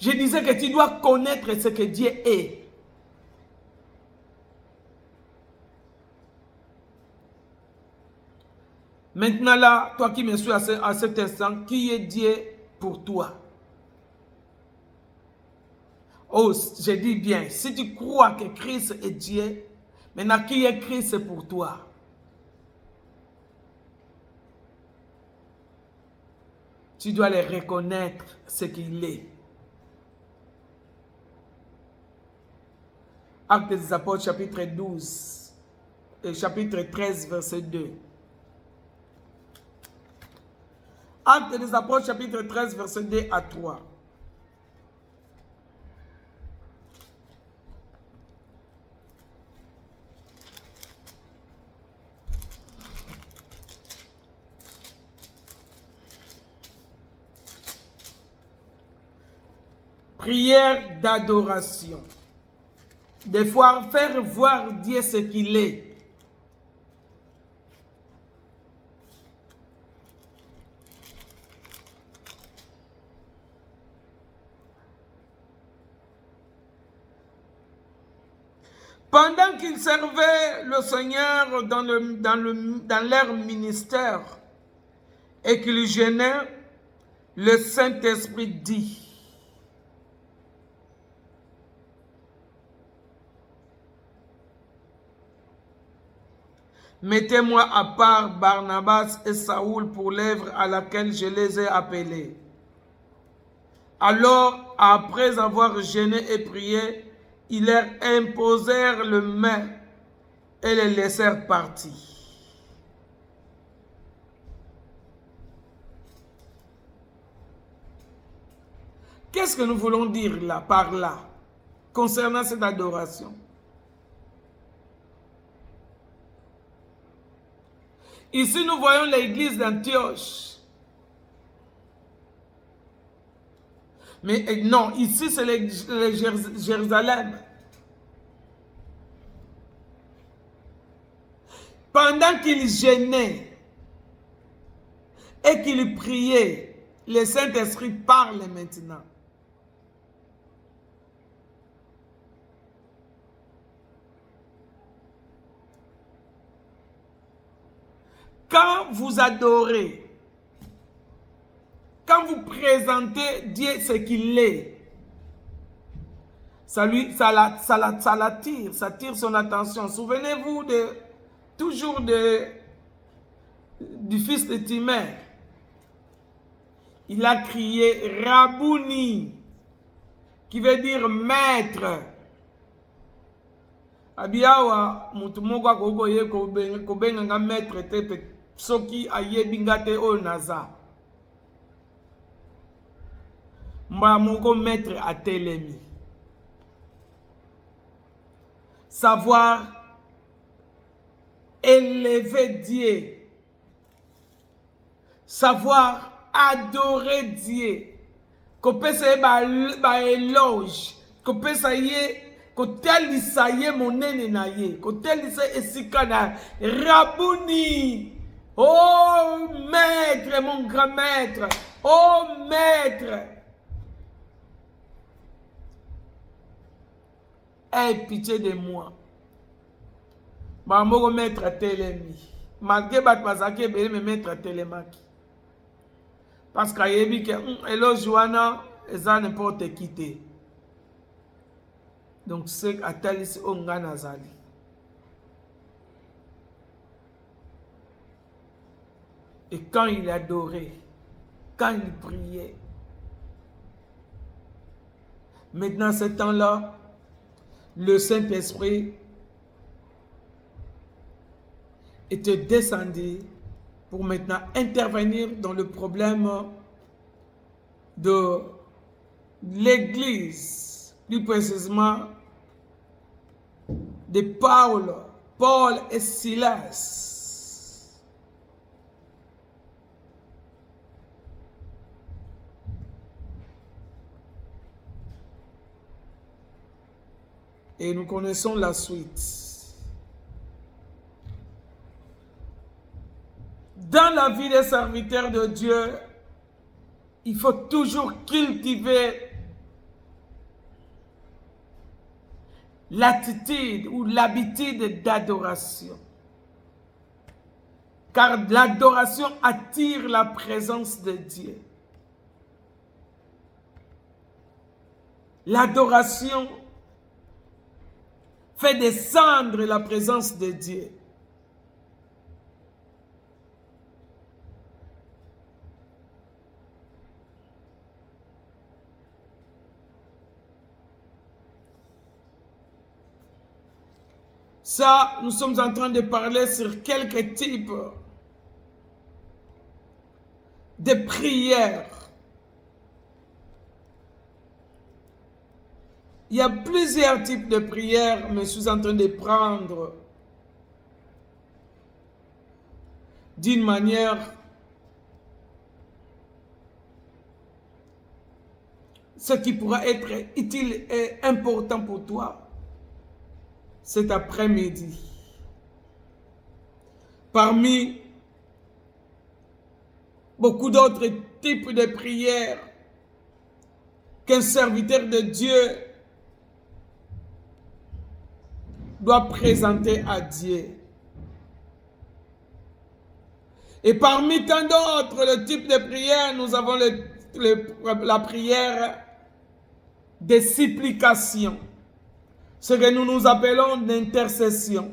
Je disais que tu dois connaître ce que Dieu est. Maintenant là, toi qui me suis à cet instant, qui est Dieu pour toi? Oh, je dis bien, si tu crois que Christ est Dieu, maintenant qui est Christ pour toi? Tu dois le reconnaître ce qu'il est. Actes des Apôtres, chapitre 12 et chapitre 13, verset 2. Actes des Apôtres, chapitre 13, verset 2 à 3. Prière d'adoration. Des fois, faire voir Dieu ce qu'il est. Pendant qu'ils servaient le Seigneur dans leur ministère et qu'ils jeûnaient, le Saint-Esprit dit: mettez-moi à part Barnabas et Saoul pour l'œuvre à laquelle je les ai appelés. Alors, après avoir jeûné et prié, ils leur imposèrent le main et les laissèrent partir. Qu'est-ce que nous voulons dire là, par là, concernant cette adoration? Ici, nous voyons l'église d'Antioche. Mais non, ici, c'est Jérusalem. Pendant qu'ils jeûnaient et qu'ils priaient, le Saint-Esprit parle maintenant. Quand vous adorez, quand vous présentez Dieu ce qu'il est, ça l'attire, ça attire son attention. Souvenez-vous toujours du fils de Timée. Il a crié Rabouni, qui veut dire maître. Abiyawa mutumoko akoko ye kobenga maître te soki ayebinga te o naza. Mba moko maître a telemi. Savoir élever Dieu. Savoir adorer Dieu. Kopesa ba éloge. Kopesa ye kotelisa ye monene na ye. Kotelisa esika na Rabouni. Oh maître, mon grand maître. Oh maître. Aie pitié de moi. Mamoko maître telemi. Malgré bat bazaki be me maître telemaki. Parce qu'il y a dit que éloge wana eza n'importe qui te. Donc c'est à tel ici on gagne azali. Et quand il adorait, quand il priait, maintenant ce temps-là, le Saint-Esprit était descendu pour maintenant intervenir dans le problème de l'Église, plus précisément de Paul et Silas. Et nous connaissons la suite. Dans la vie des serviteurs de Dieu, il faut toujours cultiver l'attitude ou l'habitude d'adoration. Car l'adoration attire la présence de Dieu. L'adoration fait descendre la présence de Dieu. Ça, nous sommes en train de parler sur quelques types de prières. Il y a plusieurs types de prières, mais je suis en train de prendre d'une manière ce qui pourra être utile et important pour toi cet après-midi. Parmi beaucoup d'autres types de prières qu'un serviteur de Dieu doit présenter à Dieu. Et parmi tant d'autres, le type de prière, nous avons la prière de supplication, ce que nous appelons l'intercession.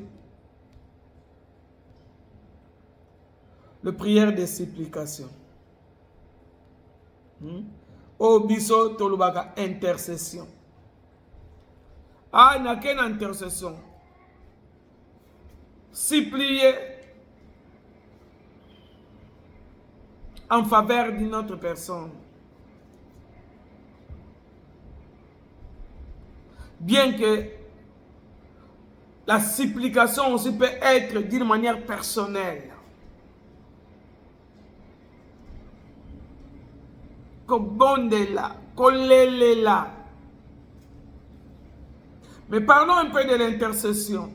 La prière de supplication. Au biso tolubaka intercession. Ah, n'a qu'une intercession. Supplier en faveur d'une autre personne. Bien que la supplication aussi peut être d'une manière personnelle. Kobondela, kolelela. Mais parlons un peu de l'intercession.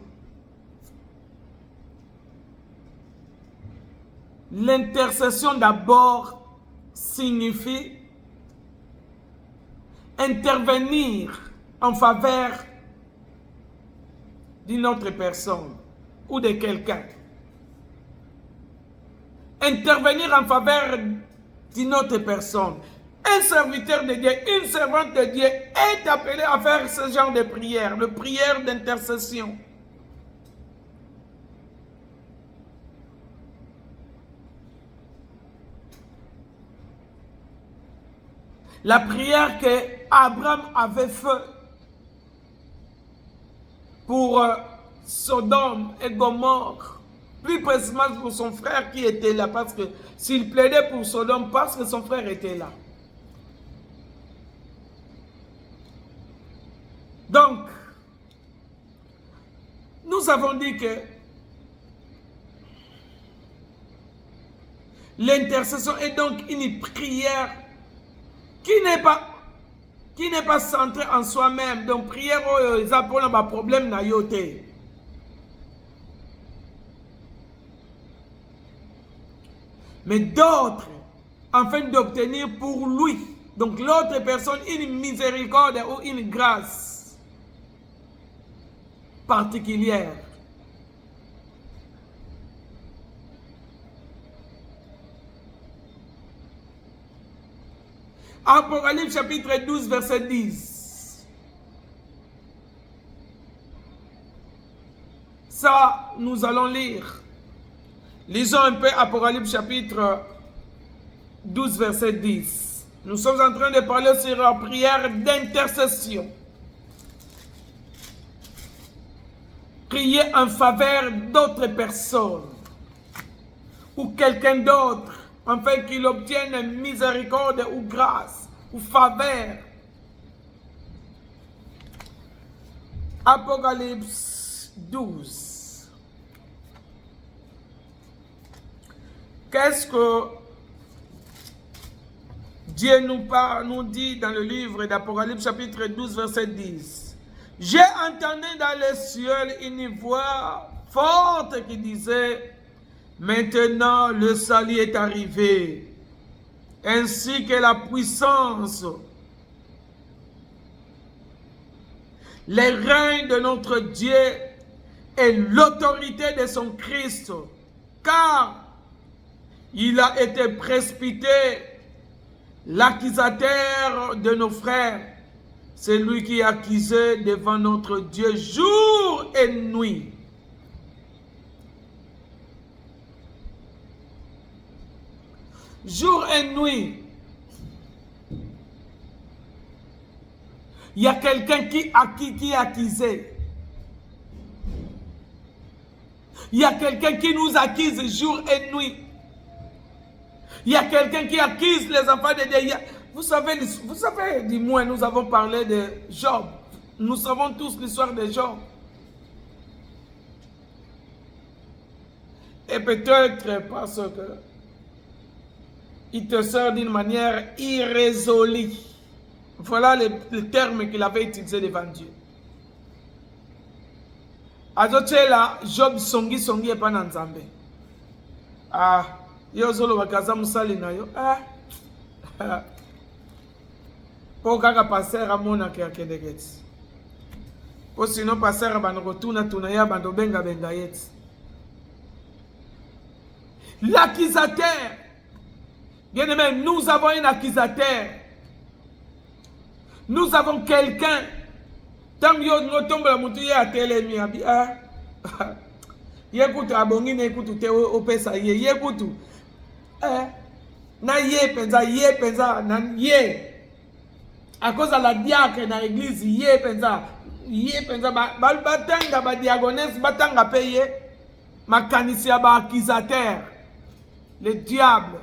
L'intercession d'abord signifie intervenir en faveur d'une autre personne ou de quelqu'un. Intervenir en faveur d'une autre personne. Un serviteur de Dieu, une servante de Dieu est appelé à faire ce genre de prière, de prière d'intercession. La prière que Abraham avait faite pour Sodome et Gomorrhe, plus précisément pour son frère qui était là, parce que s'il plaidait pour Sodome, parce que son frère était là. Donc, nous avons dit que l'intercession est donc une prière qui n'est pas centrée en soi-même. Donc, prière où ils appellent un problème na yote. Mais d'autres, afin d'obtenir pour lui, donc l'autre personne, une miséricorde ou une grâce particulière. Apocalypse chapitre 12, verset 10. Ça, nous allons lire. Lisons un peu Apocalypse chapitre 12, verset 10. Nous sommes en train de parler sur la prière d'intercession. Prier en faveur d'autres personnes ou quelqu'un d'autre afin qu'il obtienne miséricorde ou grâce ou faveur. Apocalypse 12. Qu'est-ce que Dieu nous dit dans le livre d'Apocalypse chapitre 12 verset 10? J'ai entendu dans le ciel une voix forte qui disait: maintenant le salut est arrivé, ainsi que la puissance le règne de notre Dieu et l'autorité de son Christ, car il a été précipité, l'accusateur de nos frères, c'est lui qui est accusé devant notre Dieu jour et nuit. Jour et nuit. Il y a quelqu'un qui est accusé. Il y a quelqu'un qui nous accuse jour et nuit. Il y a quelqu'un qui accuse les enfants de Dieu. Vous savez, du moins, nous avons parlé de Job. Nous savons tous l'histoire de Job. Et peut-être parce que il te sort d'une manière irrésolue. Voilà le terme qu'il avait utilisé devant Dieu. Azotela Job songi songi epa na Nzambe. Yo zolo bakaza musali na yo. Po kaka passer amona ke akedegeti. Po sinon passer banoko tuna ya bando benga yeti. L'accusateur. Bien aimé, nous avons un accusateur. Nous avons quelqu'un. Tant que nous tombons la mouture à télémi, yekutu abongi na yekutu te opesa yekutu. Na penza na à cause de la diacre dans l'église penza batanga ba diagonesse batanga paye makanisi ya ba accusateur, le diable.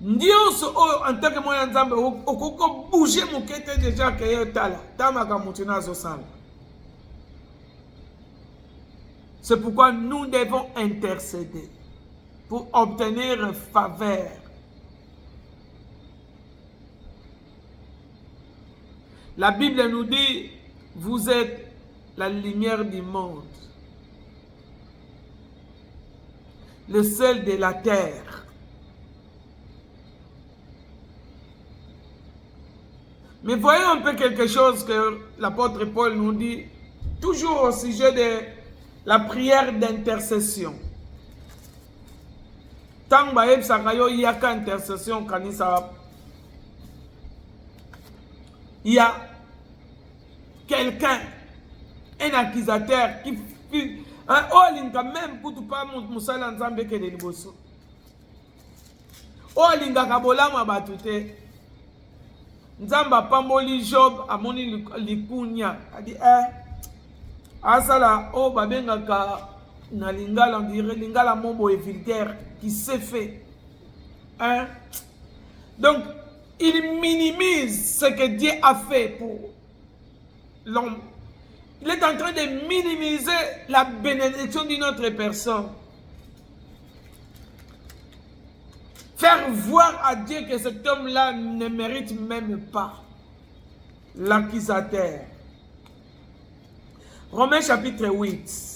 Ndioso en tant que moyen nzambe okoko bouger mokete déjà que yotala tamaka mutuna zo sala. C'est pourquoi nous devons intercéder pour obtenir faveur. La Bible nous dit, vous êtes la lumière du monde, le sel de la terre. Mais voyons un peu quelque chose que l'apôtre Paul nous dit, toujours au sujet de la prière d'intercession. Tant que il y a qu'intercession, il y a quelqu'un, un accusateur qui fait même pour pas musala nzambe ke de liboso. Olinga kabola mabatute. Nzamba pamboli Job amoni likunya. Adi asala o babenga ka na lingala, on dirait lingala mombo et vulgaire qui s'est fait. Donc il minimise ce que Dieu a fait pour l'homme. Il est en train de minimiser la bénédiction d'une autre personne. Faire voir à Dieu que cet homme-là ne mérite même pas l'accusateur. Romains chapitre 8.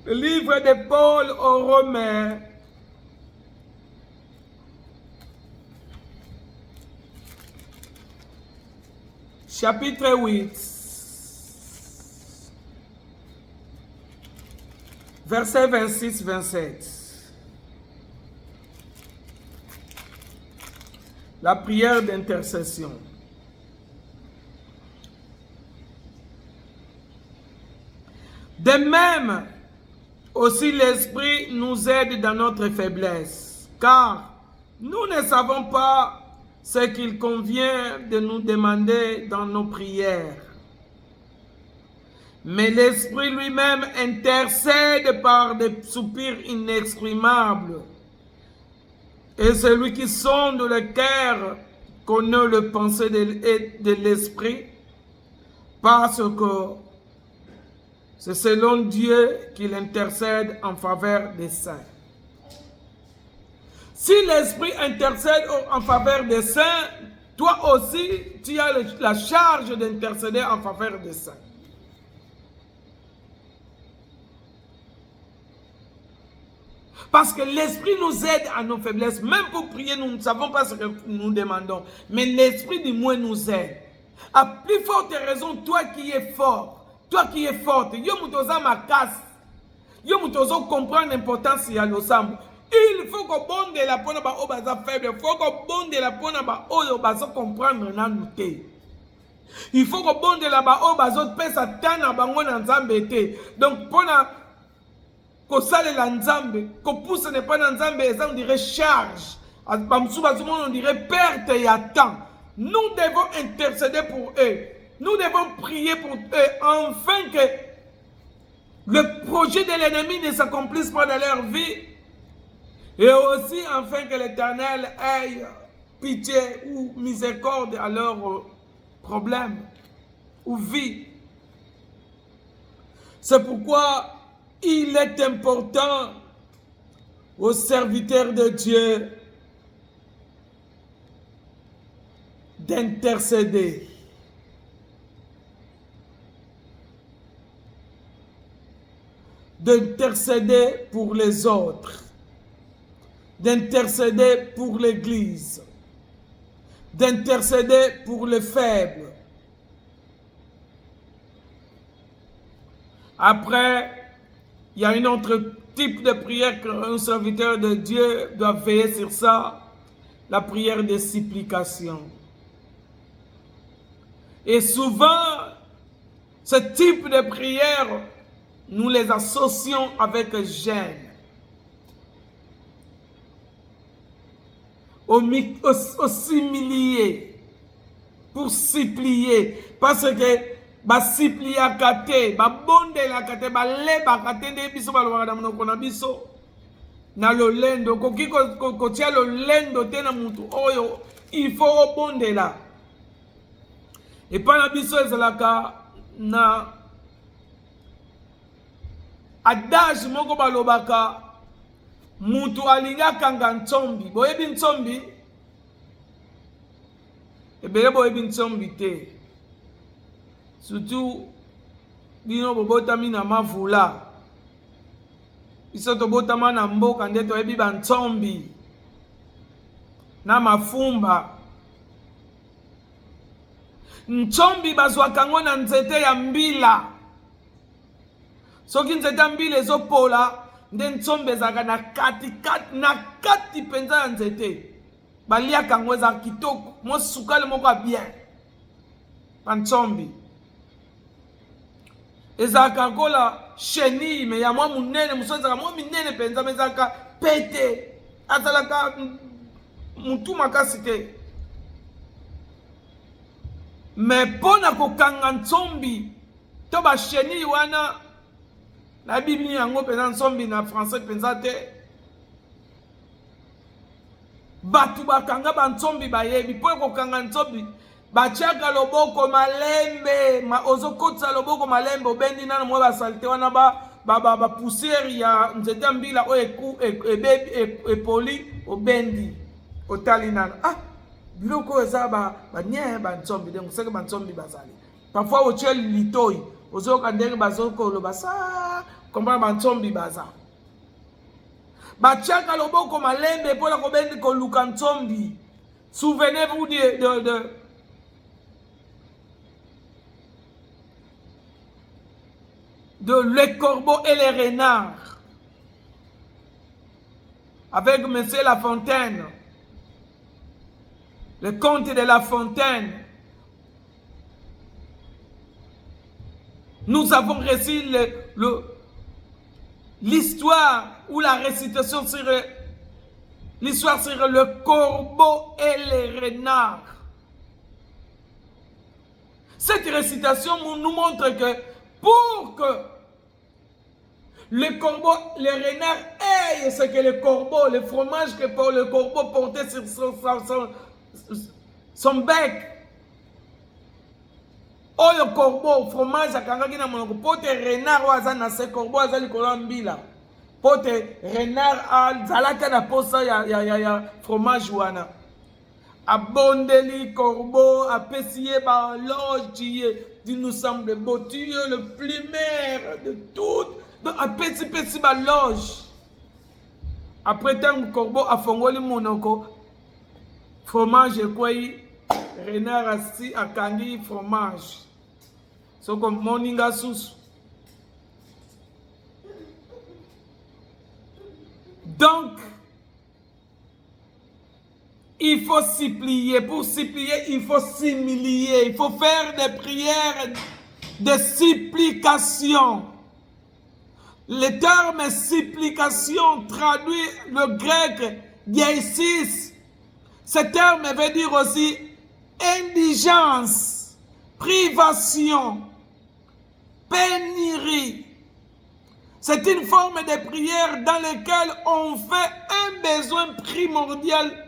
Le livre de Paul aux Romains. Chapitre 8. Versets 26-27. La prière d'intercession. De même, aussi l'Esprit nous aide dans notre faiblesse, car nous ne savons pas ce qu'il convient de nous demander dans nos prières. Mais l'Esprit lui-même intercède par des soupirs inexprimables. Et celui qui sonde le cœur connaît le pensée de l'Esprit, parce que c'est selon Dieu qu'il intercède en faveur des saints. Si l'Esprit intercède en faveur des saints, toi aussi, tu as la charge d'intercéder en faveur des saints. Parce que l'Esprit nous aide à nos faiblesses. Même pour prier, nous ne savons pas ce que nous demandons. Mais l'Esprit du moins nous aide. À plus forte raison, toi qui es fort, toi qui es forte, yo mutoza ma casse, yo mutozo comprendre l'importance de l'ensemble. Il faut qu'on bonde la pona ba o baza faible, il faut qu'on bonde la pona ba o baza comprendre na nuté. Il faut qu'on bonde la ba o baza pesa tana bango na nzambe te. Donc pona ko sale la nzambe, ko pousse ne pas na nzambe, on dirait charge. On dirait perte et temps. Nous devons intercéder pour eux. Nous devons prier pour eux afin que le projet de l'ennemi ne s'accomplisse pas dans leur vie. Et aussi afin que l'Éternel ait pitié ou miséricorde à leurs problèmes ou vie. C'est pourquoi il est important aux serviteurs de Dieu d'intercéder. D'intercéder pour les autres. D'intercéder pour l'Église. D'intercéder pour les faibles. Après, il y a un autre type de prière qu'un serviteur de Dieu doit veiller sur ça. La prière de supplication. Et souvent, ce type de prière, nous les associons avec gêne. Au similier. Pour supplier. Parce que, ba supplier à kate, ba bonde la kate, ba le ba kate de biso ba loa na kona biso. Na lo lendo, koki ko tia lo lendo te na mutu oyo, il faut bonde la. Et pendant biso ezalaka na adage moko balobaka mutu alinga kanga ntsombi. Boyebi ntsombi? Ebele boyebi ntsombi te. Surtout bino bobotami na mavula. Biso tobotama na mboka nde toyebi ba ntsombi na mafumba. Ntsombi bazwaka ngo na nzete ya mbila. Soki nzete ya mbila ezopola nde ntsombi ezalaka na kati penza ya nzete. Baliaka ngo eza kitoko, mo sukale moko bien. Ba ntsombi ezalaka kola chenille me ya mwa munene, muso ezalaka mwa minene penza me ezalaka pete. Azalaka mutu makasi te. Mais pona kokanga ntsombi to ba chenille wana la Bible yango penza ntsombi na français penza te. Batu bakanga ba ntsombi bayebi po kokanga ntsombi batiaka loboko malembe ozokotisa loboko malembe obendi nana mwa basalite wana ba poussière ya nzete mbila oyo epoli obendi otali nana biloko eza banye bantsombi donc seke bantsombi bazali parfois otie litoi ozoyoka ndenge bazokoloba sa komba bantsombi baza batiaka loboko malembe mpona kobendi koluka ntsombi. Souvenez-vous de les corbeaux et les renards avec Monsieur La Fontaine. Le conte de La Fontaine. Nous avons reçu l'histoire ou la récitation sur l'histoire sur le corbeau et les renards. Cette récitation nous montre que pour que le corbeau, les renards aient ce que le corbeau, le fromage que le corbeau portait sur son bec. Oh, le corbeau, fromage à kangaki na monoko. Pote renard waza na se corbeau aza likolo mbila. Pote renard zalaka na posa ya fromage wana. Abondeli corbeau, apesiye ba loge, il nous semble beau, tu es le plus maire de toutes. Donc apesi ba loge. Après tant corbeau a fongoli monoko, fromage quoi, renard assis à kangi fromage. So comme moninga sous. Donc, il faut supplier. Pour supplier, il faut s'humilier. Il faut faire des prières de supplication. Le terme supplication traduit le grec diésis. Ce terme veut dire aussi indigence, privation, pénurie. C'est une forme de prière dans laquelle on fait un besoin primordial.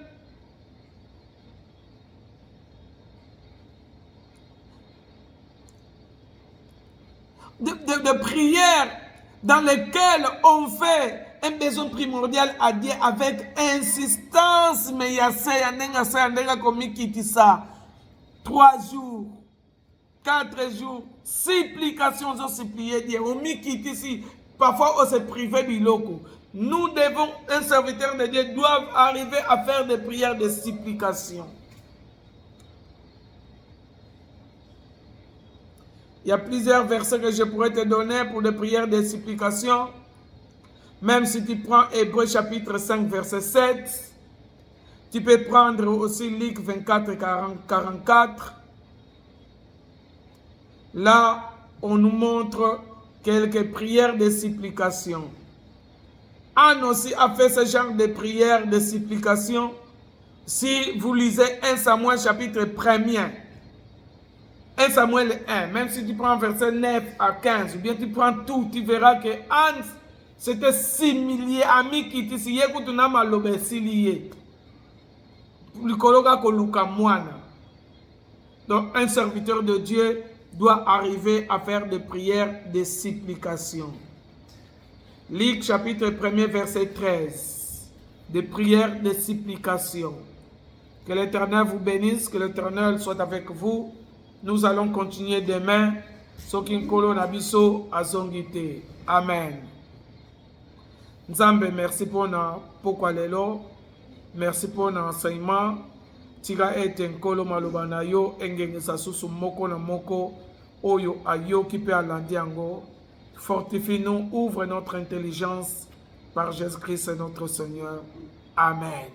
De prière dans lequel on fait un besoin primordial à Dieu avec insistance. Mais il y a ça, 3 jours, 4 jours, supplication, on supplier Dieu. On ici. Parfois, on se prive du loco. Nous devons, un serviteur de Dieu doit arriver à faire des prières de supplication. Il y a plusieurs versets que je pourrais te donner pour des prières de supplication. Même si tu prends Hébreux chapitre 5 verset 7, tu peux prendre aussi Luc 24 44. Là, on nous montre quelques prières de supplication. Anne aussi a fait ce genre de prières de supplication. Si vous lisez 1 Samuel chapitre 1er, 1 Samuel 1, même si tu prends verset 9 à 15, ou bien tu prends tout, tu verras que Anne c'était similier ami qui te siye kutuna malobe silié. Donc un serviteur de Dieu doit arriver à faire des prières de supplication. Luc chapitre 1er verset 13. Des prières de supplication. Que l'Éternel vous bénisse, que l'Éternel soit avec vous. Nous allons continuer demain. Sokinkolo Nabiso Azongite. Amen. Nzambe, merci pour pourquoi lelo. Merci pour l'enseignement. Tira ete nkolo maloba na yo engenge sasusu moko na moko oyo ayo qui peut alandi yango. Fortifie-nous, ouvre notre intelligence par Jésus-Christ notre Seigneur. Amen.